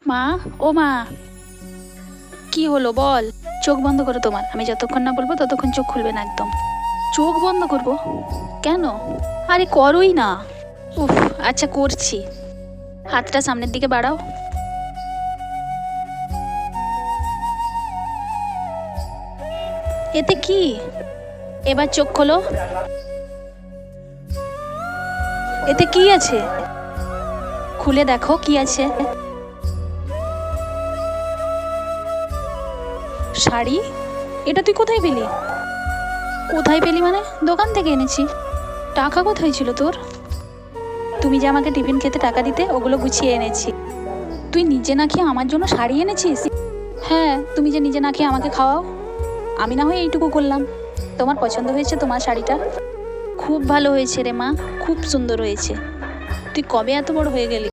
মা, ও মা, কি হলো বল। চোখ বন্ধ করো তোমার, আমি যতক্ষণ না বলবো ততক্ষণ চোখ খুলবে না একদম। চোখ বন্ধ করবো? কেন? আরে করোই না। উফ, আচ্ছা করছি। হাতটা সামনের দিকে বাড়াও। এতে কি? এবার চোখ খোলো। এতে কি আছে? খুলে দেখো কি আছে। শাড়ি? এটা তুই কোথায় পেলি? কোথায় পেলি মানে? দোকান থেকে এনেছি। টাকা কোথায় ছিল তোর? তুমি যে আমাকে টিফিন খেতে টাকা দিতে, ওগুলো গুছিয়ে এনেছি। তুই নিজে না খেয়ে আমার জন্য শাড়ি এনেছিস? হ্যাঁ, তুমি যে নিজে না খেয়ে আমাকে খাওয়াও। আমি না হয় এইটুকু করলাম। তোমার পছন্দ হয়েছে তোমার শাড়িটা? খুব ভালো হয়েছে রে মা, খুব সুন্দর হয়েছে। তুই কবে এত বড় হয়ে গেলি?